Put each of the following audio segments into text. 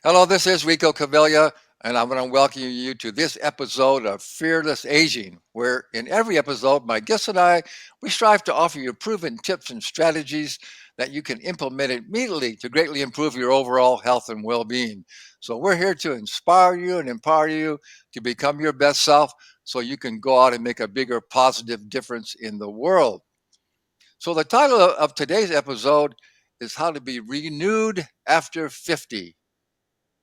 Hello, this is Rico Cavilla, and I'm going to welcome you to this episode of Fearless Aging, where in every episode, my guests and I, we strive to offer you proven tips and strategies that you can implement immediately to greatly improve your overall health and well-being. So we're here to inspire you and empower you to become your best self so you can go out and make a bigger positive difference in the world. So the title of today's episode is How to Be Renewed After 50.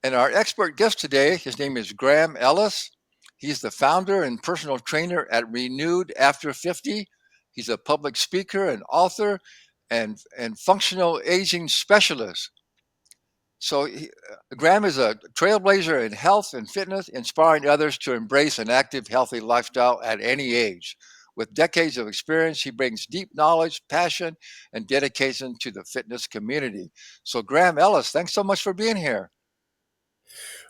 And our expert guest today, his name is Graham Ellis. He's the founder and personal trainer at Renewed After 50. He's a public speaker and author and functional aging specialist. Graham is a trailblazer in health and fitness, inspiring others to embrace an active, healthy lifestyle at any age. With decades of experience, he brings deep knowledge, passion, and dedication to the fitness community. So, Graham Ellis, thanks so much for being here.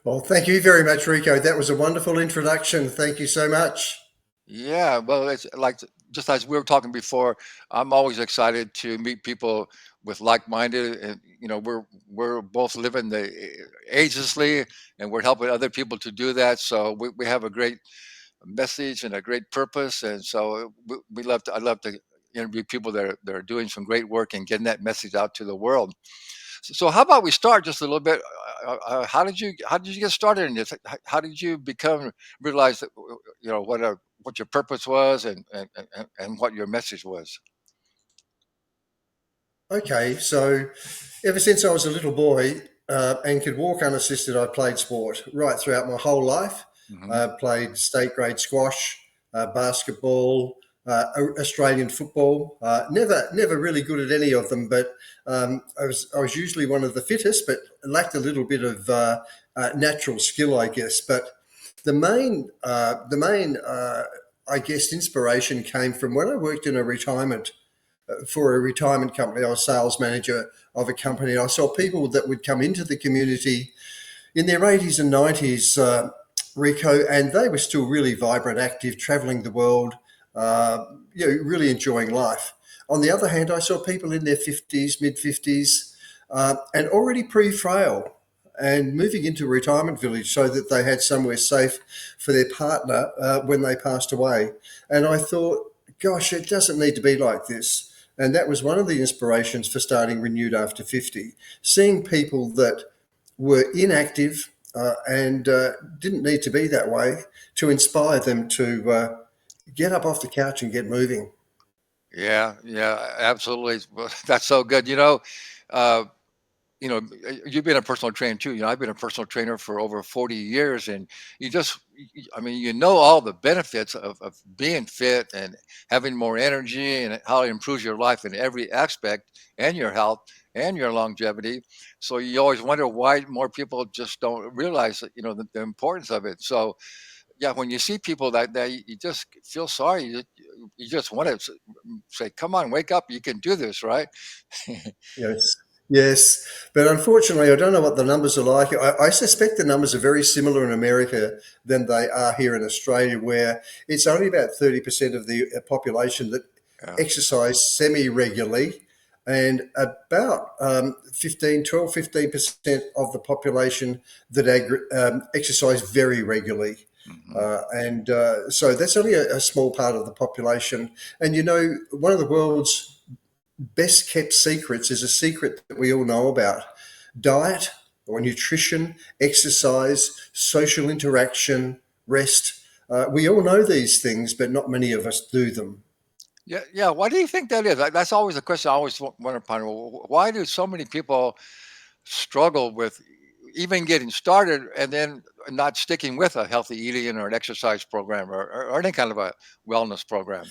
Well, thank you very much, Rico. That was a wonderful introduction. Thank you so much. Yeah, well, it's like just as we were talking before, I'm always excited to meet people with like-minded, and we're both living the agelessly, and we're helping other people to do that. So we have a great message and a great purpose, and so I love to interview people that are doing some great work and getting that message out to the world. So how about we start just a little bit? How did you get started in this? How did you become realize that what your purpose was and what your message was? Okay, so ever since I was a little boy and could walk unassisted, I played sport right throughout my whole life. Hmm. Played state grade squash, basketball, Australian football. Never really good at any of them, but I was usually one of the fittest, but lacked a little bit of natural skill, I guess. But the main, I guess, inspiration came from when I worked in a retirement for a retirement company. I was sales manager of a company. I saw people that would come into the community in their 80s and 90s, Rico, and they were still really vibrant, active, traveling the world, really enjoying life. On the other hand, I saw people in their 50s, mid 50s, and already pre frail and moving into a retirement village so that they had somewhere safe for their partner when they passed away. And I thought, gosh, it doesn't need to be like this. And that was one of the inspirations for starting Renewed After 50, seeing people that were inactive and didn't need to be that way to inspire them to get up off the couch and get moving. Yeah, yeah, absolutely. Well, that's so good. Uh, you've been a personal trainer too. I've been a personal trainer for over 40 years, and I mean, all the benefits of being fit and having more energy and how it improves your life in every aspect and your health and your longevity. So you always wonder why more people just don't realize that, the importance of it. So yeah, when you see people that you just feel sorry, you just want to say, come on, wake up, you can do this, right? Yes. Yes. But unfortunately, I don't know what the numbers are like. I suspect the numbers are very similar in America than they are here in Australia, where it's only about 30% of the population that Yeah. exercise semi regularly, and about 15% of the population that exercise very regularly. Hmm. So that's only a small part of the population. And one of the world's best kept secrets is a secret that we all know about: diet or nutrition, exercise, social interaction, rest. We all know these things, but not many of us do them. Yeah, yeah. Why do you think that is? That's always a question I always wonder upon. Why do so many people struggle with even getting started and then not sticking with a healthy eating or an exercise program or any kind of a wellness program?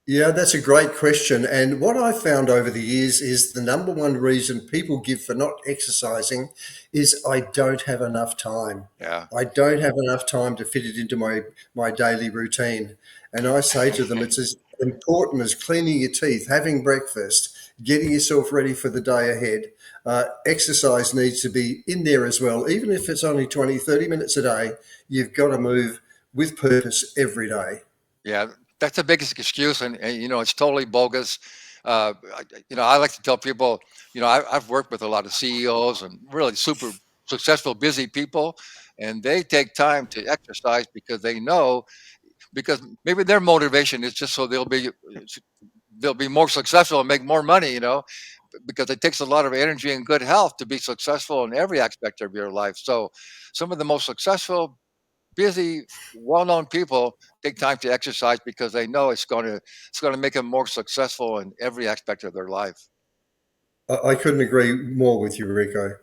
Yeah, that's a great question. And what I found over the years is the number one reason people give for not exercising is I don't have enough time. Yeah. I don't have enough time to fit it into my daily routine. And I say to them, it's as important as cleaning your teeth, having breakfast, getting yourself ready for the day ahead. Exercise needs to be in there as well. Even if it's only 20, 30 minutes a day, you've got to move with purpose every day. Yeah, that's the biggest excuse, and it's totally bogus. I like to tell people, I've worked with a lot of CEOs and really super successful, busy people, and they take time to exercise because they know, because maybe their motivation is just so they'll be more successful and make more money, because it takes a lot of energy and good health to be successful in every aspect of your life. So some of the most successful, busy, well-known people take time to exercise because they know it's going to make them more successful in every aspect of their life. I couldn't agree more with you, Rico.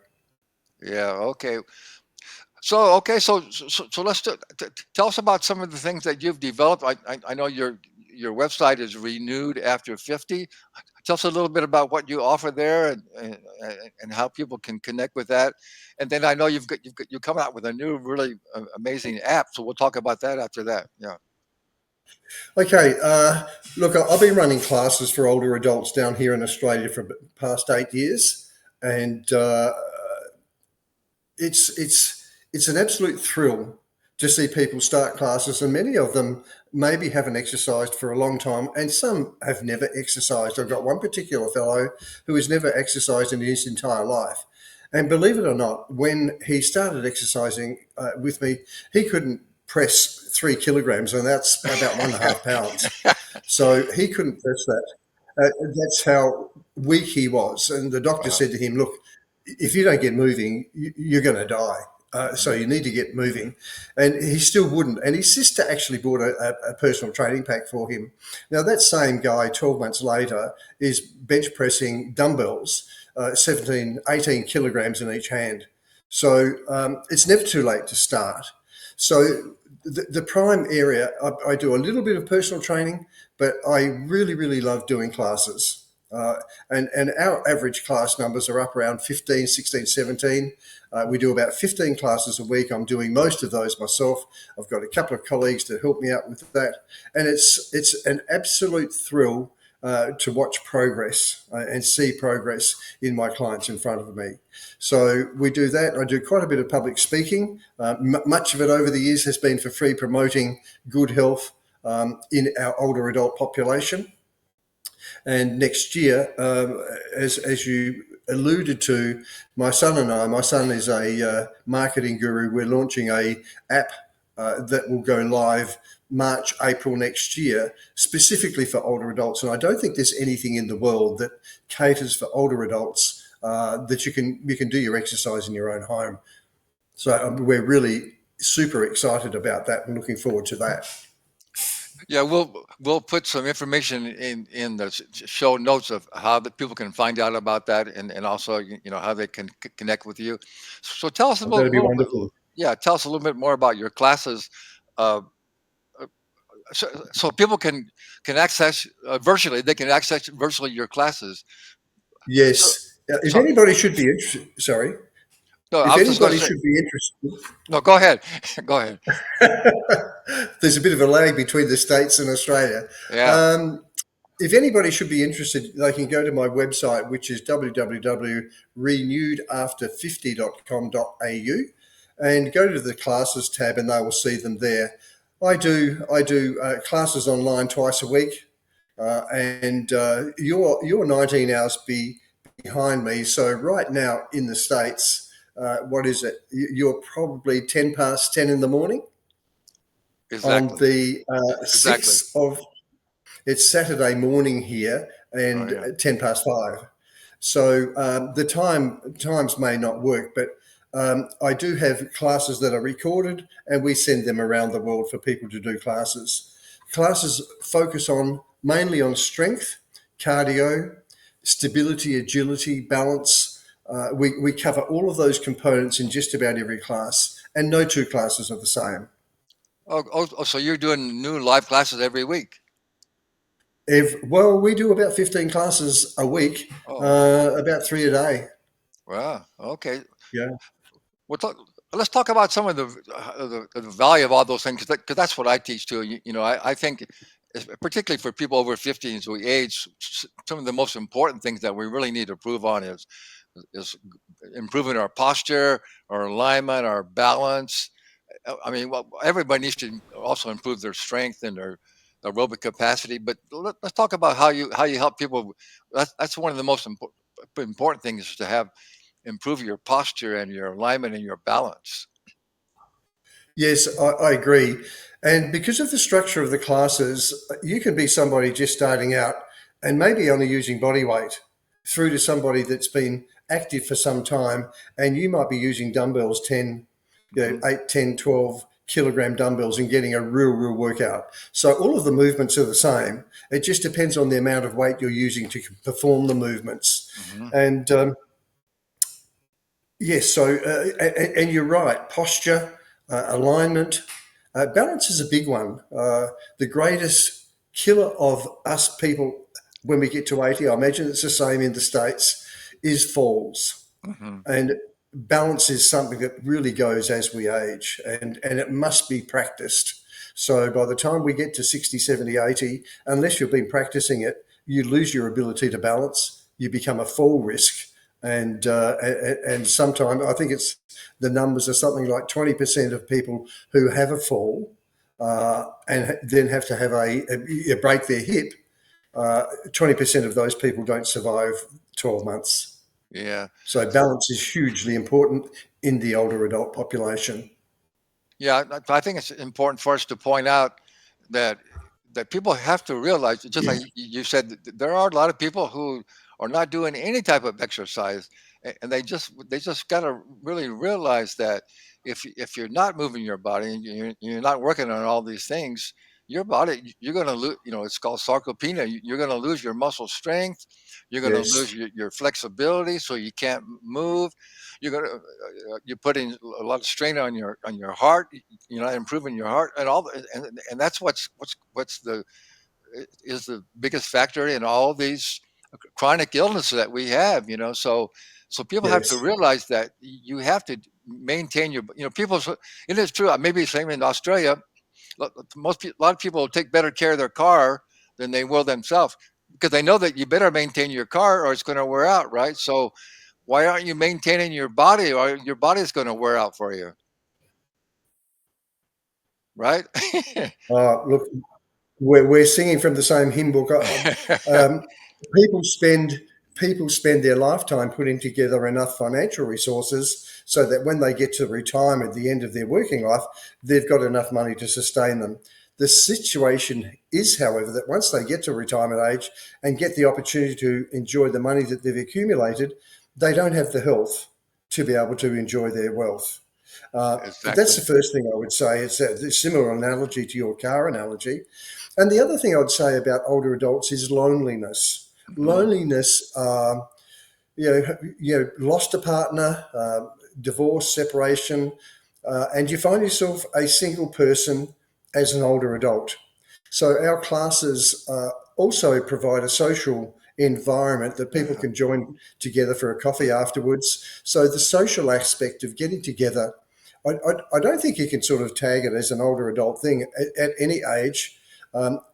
Yeah. Okay. So let's tell us about some of the things that you've developed. I know your website is renewed after 50. Tell us a little bit about what you offer there, and how people can connect with that. And then I know you come out with a new really amazing app. So we'll talk about that after that. Yeah. Okay, look, I've been running classes for older adults down here in Australia for the past 8 years, and it's an absolute thrill to see people start classes, and many of them maybe haven't exercised for a long time, and some have never exercised. I've got one particular fellow who has never exercised in his entire life. And believe it or not, when he started exercising with me, he couldn't press 3 kilograms, and that's about 1.5 pounds. So he couldn't press that. That's how weak he was. And the doctor Wow. said to him, "Look, if you don't get moving, you're going to die. So Mhm. you need to get moving." And he still wouldn't. And his sister actually bought a personal training pack for him. Now, that same guy, 12 months later, is bench pressing dumbbells, 17, 18 kilograms in each hand. So it's never too late to start. So the prime area, I do a little bit of personal training, but I really, really love doing classes. And our average class numbers are up around 15, 16, 17. We do about 15 classes a week. I'm doing most of those myself. I've got a couple of colleagues to help me out with that. And it's an absolute thrill to watch progress and see progress in my clients in front of me. So we do that. I do quite a bit of public speaking. Much of it over the years has been for free, promoting good health in our older adult population. And next year, as you alluded to, my son and I, my son is a marketing guru. We're launching a app that will go live March, April next year, specifically for older adults. And I don't think there's anything in the world that caters for older adults that you can do your exercise in your own home. So we're really super excited about that and looking forward to that. Yeah, we'll put some information in the show notes of how the people can find out about that, and also how they can connect with you. So tell us a Oh, that'd be little bit. wonderful. Yeah, tell us a little bit more about your classes. Uh, uh, so people can access virtually. They can access virtually your classes. So, Yes. If so anybody should be interested, sorry, no, I if was just going to anybody say. should be interested, No, go ahead. Go ahead. there's a bit of a lag between the States and Australia. Yeah. Um, if anybody should be interested, they can go to my website, which is www.renewedafter50.com.au, and go to the classes tab, and they will see them there. I do classes online twice a week, and you're 19 hours behind me. So right now in the States, what is it? You're probably 10 past 10 in the morning on Exactly. the Exactly. 6th of, it's Saturday morning here, Oh and yeah. 10 past 5. So the times may not work, but I do have classes that are recorded, and we send them around the world for people to do classes. Classes focus on mainly on strength, cardio, stability, agility, balance. We cover all of those components in just about every class, and no two classes are the same. So you're doing new live classes every week? Well, we do about 15 classes a week, Oh, okay. about three a day. Wow. Okay. Yeah. Well, let's talk about some of the value of all those things, because that's what I teach too. I think, particularly for people over 50 as we age, some of the most important things that we really need to improve on is improving our posture, our alignment, our balance. I mean, well, everybody needs to also improve their strength and their aerobic capacity. But let's talk about how you help people. That's one of the most important things, is to have improve your posture and your alignment and your balance. Yes, I agree. And because of the structure of the classes, you can be somebody just starting out and maybe only using body weight through to somebody that's been active for some time, and you might be using dumbbells 10, Hmm. 8, 10, 12 kilogram dumbbells and getting a real workout. So all of the movements are the same. It just depends on the amount of weight you're using to perform the movements. Hmm. And yes, so and you're right. Posture, alignment, balance is a big one. The greatest killer of us people when we get to 80, I imagine it's the same in the States, is falls. Hmm. And balance is something that really goes as we age, and it must be practiced. So by the time we get to 60, 70, 80, unless you've been practicing it, you lose your ability to balance. You become a fall risk. And sometimes I think it's the numbers are something like 20% of people who have a fall and then have to have a break their hip. 20% of those people don't survive 12 months. Yeah. So balance is hugely important in the older adult population. Yeah, I think it's important for us to point out that people have to realize, just like you said, there are a lot of people who are not doing any type of exercise, and they just got to really realize that if you're not moving your body and you're not working on all these things, your body, you're going to lose. It's called sarcopenia. You're going to lose your muscle strength. You're going to lose Yes, your flexibility, so you can't move. You're going to you're putting a lot of strain on your heart. You're not improving your heart, and that's what's the is the biggest factor in all these chronic illnesses that we have. So people have to yes. realize that you have to maintain your, people. It is true. Maybe the same in Australia. A lot of people will take better care of their car than they will themselves, because they know that you better maintain your car or it's going to wear out, right? So why aren't you maintaining your body, or your body's going to wear out for you, right? Look, we're singing from the same hymn book. Um, people spend people spend their lifetime putting together enough financial resources so that when they get to retirement, at the end of their working life, they've got enough money to sustain them. The situation is, however, that once they get to retirement age and get the opportunity to enjoy the money that they've accumulated, they don't have the health to be able to enjoy their wealth. That's Exactly. the first thing I would say. It's a similar analogy to your car analogy. And the other thing I would say about older adults is loneliness. Hmm. Loneliness, lost a partner, divorce, separation, and you find yourself a single person as an older adult. So our classes also provide a social environment that people Yeah. can join together for a coffee afterwards. So the social aspect of getting together, I don't think you can sort of tag it as an older adult thing at any age.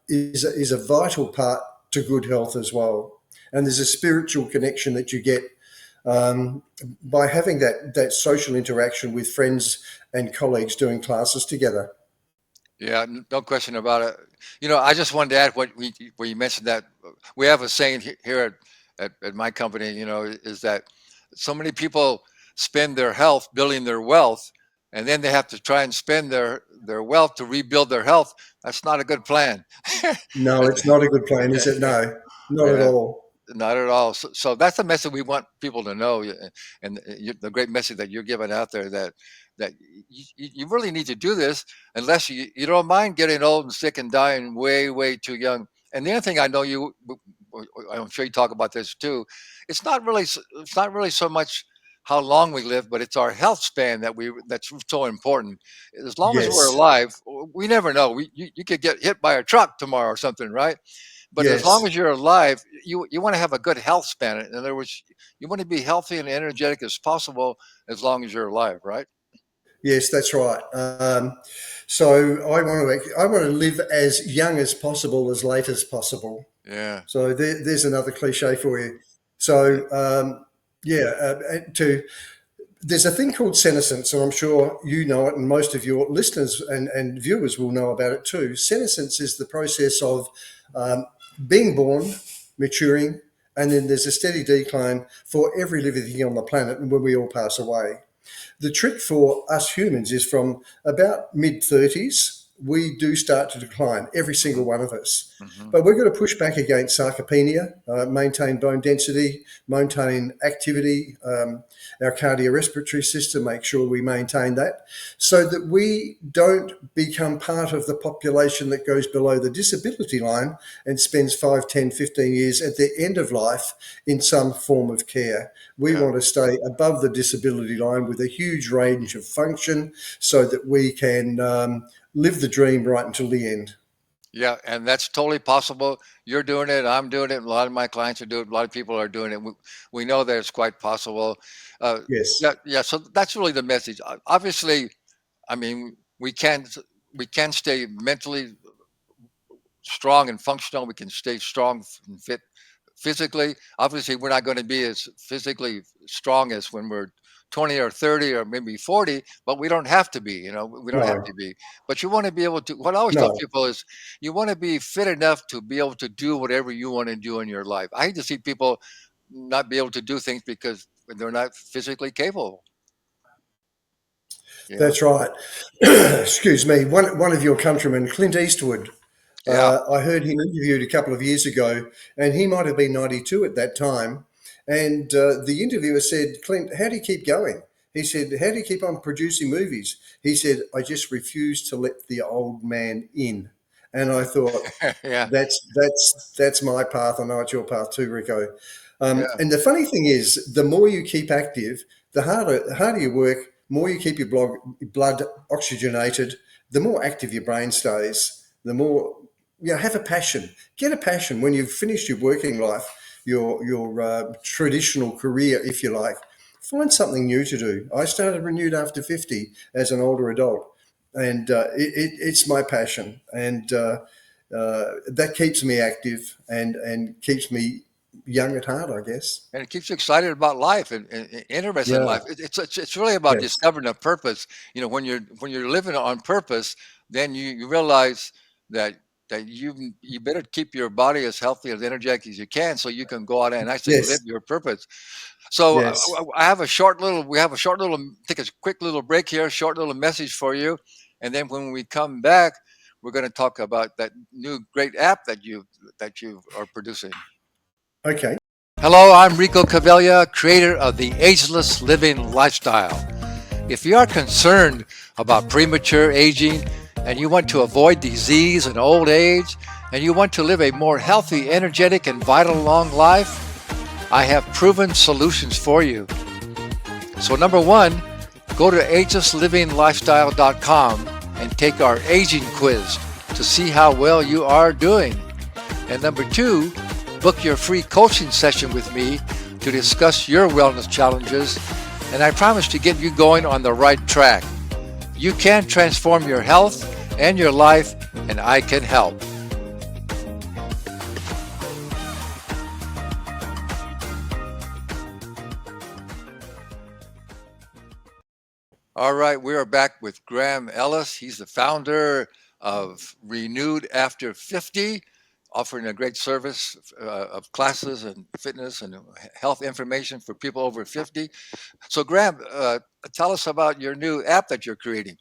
Is a vital part to good health as well. And there's a spiritual connection that you get um, by having that social interaction with friends and colleagues doing classes together. Yeah, no question about it. I just wanted to add where you mentioned that we have a saying here at my company, is that so many people spend their health building their wealth, and then they have to try and spend their wealth to rebuild their health. That's not a good plan. No, it's not a good plan, is it? No, not at Yeah. all. Not at all. So that's the message we want people to know, and the great message that you're giving out there, that you really need to do this, unless you don't mind getting old and sick and dying way too young. And the other thing, I know I'm sure you talk about this too. It's not really so much how long we live, but it's our health span that's so important. As long as we're Yes, alive, we never know. You could get hit by a truck tomorrow or something, right? But as long yes, as you're alive, you want to have a good health span. In other words, you want to be healthy and energetic as possible as long as you're alive, right? yes, that's right. So I want to live as young as possible, as late as possible. Yeah. So there's another cliche for you. Yeah. So yeah, to there's a thing called senescence, and I'm sure you know it, and most of your listeners and viewers will know about it too. Senescence is the process of um, being born, maturing, and then there's a steady decline for every living thing on the planet and when we all pass away. The trick for us humans is from about mid 30s, we do start to decline, every single Hmm. one of us. Hmm. But we've got to push back against sarcopenia, maintain bone density, maintain activity, our cardiorespiratory system, make sure we maintain that so that we don't become part of the population that goes below the disability line and spends 5, 10, 15 years at the end of life in some form of care. We Yeah. want to stay above the disability line with a huge range of function so that we can live the dream right until the end. Yeah, and that's totally possible. You're doing it. I'm doing it. A lot of my clients are doing it. A lot of people are doing it. We know that it's quite possible. Uh, Yes. yeah, yeah. So that's really the message. Obviously, I mean, we can stay mentally strong and functional. We can stay strong and fit physically. Obviously, we're not going to be as physically strong as when we're 20 or 30 or maybe 40, but we don't have to be, we don't have No, to be. But you want to be able to, what I always tell no, people is you want to be fit enough to be able to do whatever you want to do in your life. I hate to see people not be able to do things because they're not physically capable, you know? that's right. Excuse me. One of your countrymen, Clint Eastwood, Yeah. I heard him interviewed a couple of years ago, and he might have been 92 at that time. And the interviewer said, Clint, how do you keep going? He said, how do you keep on producing movies? He said, I just refuse to let the old man in. And I thought, Yeah. that's my path. I know it's your path too, Rico. Yeah. And the funny thing is, the more you keep active, the harder you work, more you keep your blood oxygenated, the more active your brain stays, the more have a passion. Get a passion when you've finished your working life, your traditional career, if you like. Find something new to do. I started Renewed after 50 as an older adult, and it's my passion, and that keeps me active and keeps me young at heart, I guess. And it keeps you excited about life and interested in Yeah. life. It's really about Yes. discovering a purpose. When you're living on purpose, then you realize that you better keep your body as healthy as energetic as you can, so you can go out and actually live Yes. your purpose. So Yes. I have a short little. We have a short little. Take a quick little break here. Short little message for you, and then when we come back, we're going to talk about that new great app that you are producing. Okay. Hello, I'm Rico Cavella, creator of the Ageless Living Lifestyle. If you are concerned about premature aging and you want to avoid disease and old age, and you want to live a more healthy, energetic, and vital long life, I have proven solutions for you. So, number one, go to agelessliving.lifestyle.com and take our aging quiz to see how well you are doing. And number two, book your free coaching session with me to discuss your wellness challenges, and I promise to get you going on the right track. You can transform your health and your life, and I can help. All right, we are back with Graham Ellis. He's the founder of Renewed After 50, offering a great service of classes and fitness and health information for people over 50. So, Graham, tell us about your new app that you're creating.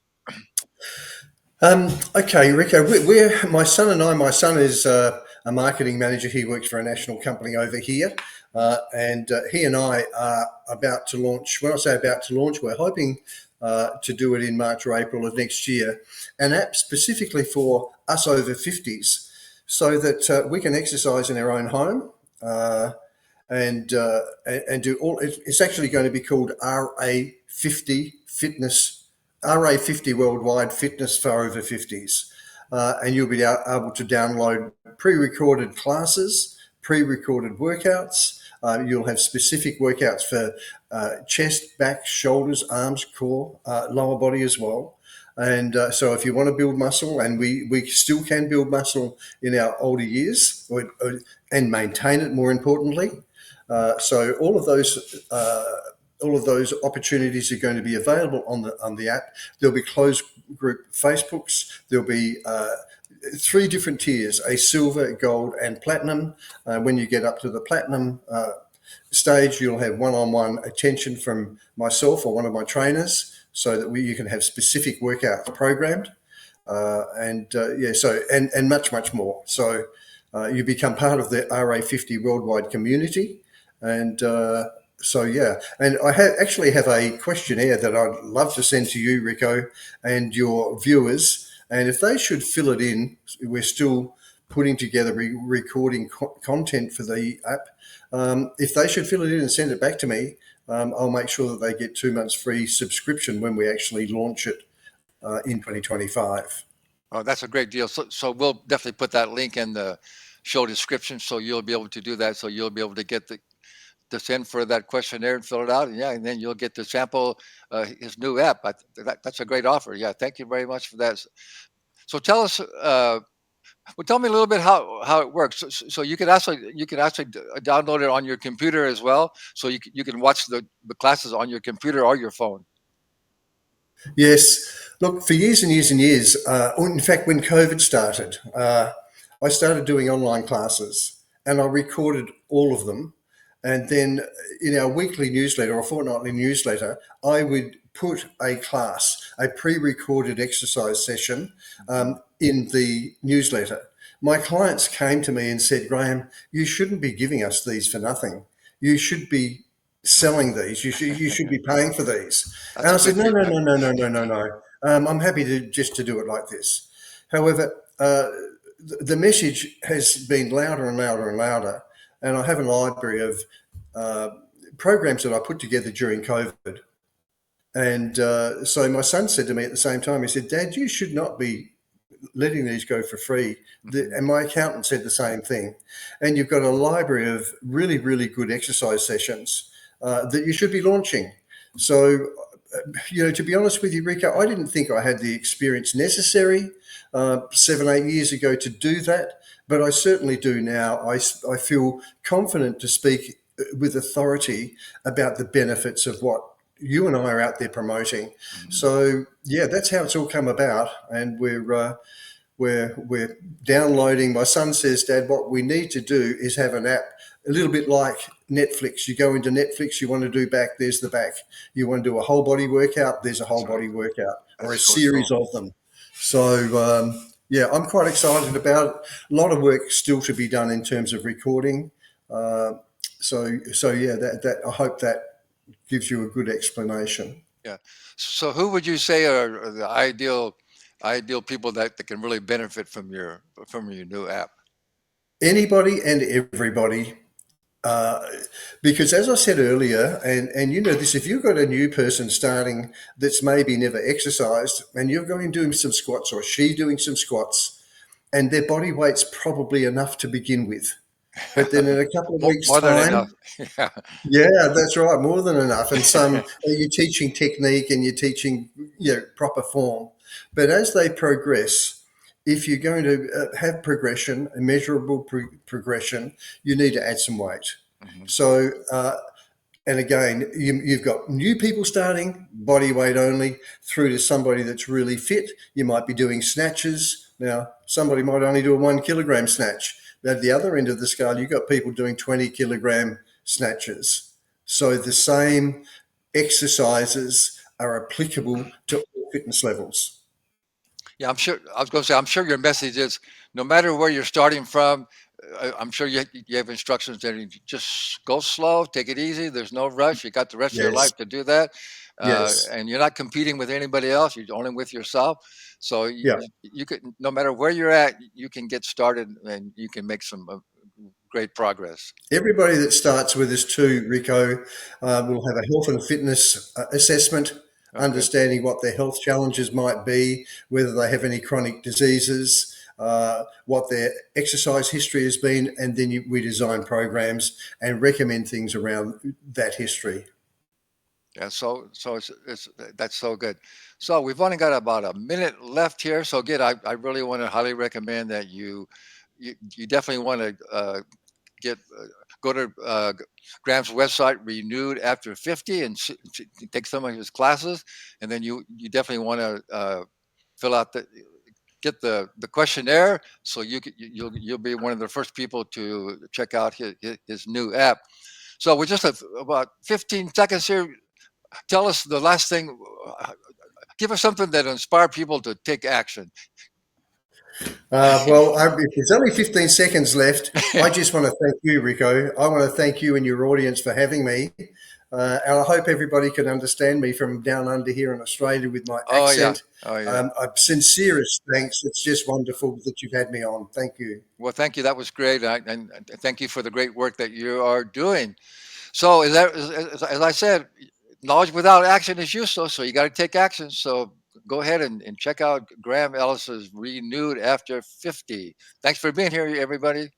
Okay, Rico, we're my son and I. My son is a marketing manager. He works for a national company over here, and he and I are about to launch. When I say about to launch, we're hoping to do it in March or April of next year. An app specifically for us over 50s, so that we can exercise in our own home. And do all. It's actually going to be called RA50 Fitness, RA50 Worldwide Fitness for over 50s, and you'll be able to download pre-recorded classes, pre-recorded workouts. You'll have specific workouts for chest, back, shoulders, arms, core, lower body as well. And so, if you want to build muscle, and we still can build muscle in our older years, and maintain it, more importantly, so all of those opportunities are going to be available on the app. There'll be closed group Facebooks. There'll be three different tiers: a silver, gold, and platinum. When you get up to the platinum stage, you'll have one-on-one attention from myself or one of my trainers, so that you can have specific workouts programmed, and much more. So you become part of the RA50 worldwide community, and and actually have a questionnaire that I'd love to send to you, Rico, and your viewers. And if they should fill it in, we're still putting together recording content for the app. If they should fill it in and send it back to me, I'll make sure that they get 2 months free subscription when we actually launch it in 2025. Oh, that's a great deal. So we'll definitely put that link in the show description, so you'll be able to do that. So you'll be able to get to send for that questionnaire and fill it out, and yeah, and then you'll get to sample his new app. That's a great offer. Yeah, thank you very much for that. So tell us, well, tell me a little bit how it works. So you can actually download it on your computer as well. So you can watch the classes on your computer or your phone. Yes. Look, for years and years and years, in fact, when COVID started, I started doing online classes and I recorded all of them. And then in our weekly newsletter or fortnightly newsletter, I would put a class, a pre recorded exercise session in the newsletter. My clients came to me and said, Graham, you shouldn't be giving us these for nothing. You should be selling these. You should be paying for these. And That's I a said, good no, no, feedback. no, no, no, no, no, no. I'm happy to just to do it like this. However, the message has been louder and louder and louder, and I have a library of uh, programs that I put together during COVID. And so my son said to me at the same time, he said, Dad, you should not be letting these go for free. Hmm. And my accountant said the same thing. And you've got a library of really, really good exercise sessions that you should be launching. So, to be honest with you, Rico, I didn't think I had the experience necessary 7, 8 years ago to do that, but I certainly do now. I feel confident to speak with authority about the benefits of what you and I are out there promoting. Hmm. So yeah, that's how it's all come about, and we're downloading. My son says, Dad, what we need to do is have an app, a little bit like Netflix. You go into Netflix, you want to do back, there's the back. You want to do a whole body workout, there's a That's whole right. body workout, or That's a so series so. of them. So yeah, I'm quite excited about it. A lot of work still to be done in terms of recording. Uh, so yeah, that I hope that gives you a good explanation. Yeah. So who would you say are the ideal people that can really benefit from your new app? Anybody and everybody. Uh, because as I said earlier, and you know this, if you've got a new person starting that's maybe never exercised and you're going doing some squats or she doing some squats and their body weight's probably enough to begin with. But then in a couple of weeks' More than enough. time, Yeah. yeah, that's right, more than enough. And you're teaching technique and you're teaching proper form. But as they progress, if you're going to have progression, a measurable progression, you need to add some weight. Mhm. So, and again, you've got new people starting, body weight only, through to somebody that's really fit. You might be doing snatches. Now, somebody might only do a 1 kilogram snatch. But at the other end of the scale, you've got people doing 20 kilogram snatches. So the same exercises are applicable to all fitness levels. Yeah, I'm sure. I was going to say, I'm sure your message is no matter where you're starting from. I'm sure you have instructions that you just go slow, take it easy. There's no rush. You got the rest of your Yes, life to do that, yes, and you're not competing with anybody else. You're only with yourself. So yeah. you could, no matter where you're at, you can get started and you can make some great progress. Everybody that starts with us too, Rico, will have a health and fitness assessment, Oh, good. understanding what their health challenges might be, whether they have any chronic diseases, what their exercise history has been, and then we design programs and recommend things around that history. Yeah, so it's that's so good. So we've only got about a minute left here. So again, I really want to highly recommend that you definitely want to get go to Graham's website, Renewed After 50, and take some of his classes, and then you definitely want to fill out get the questionnaire, so you'll be one of the first people to check out his new app. So we just have about 15 seconds here. Tell us the last thing. Give us something that inspire people to take action. If there's only 15 seconds left, I just want to thank you, Rico. I want to thank you and your audience for having me. And I hope everybody can understand me from down under here in Australia with my Oh yeah, accent. oh yeah. A sincerest thanks. It's just wonderful that you've had me on. Thank you. Well, thank you. That was great, and thank you for the great work that you are doing. So, as I said, knowledge without action is useless. So you got to take action. So go ahead and check out Graham Ellis's Renewed After 50. Thanks for being here, everybody.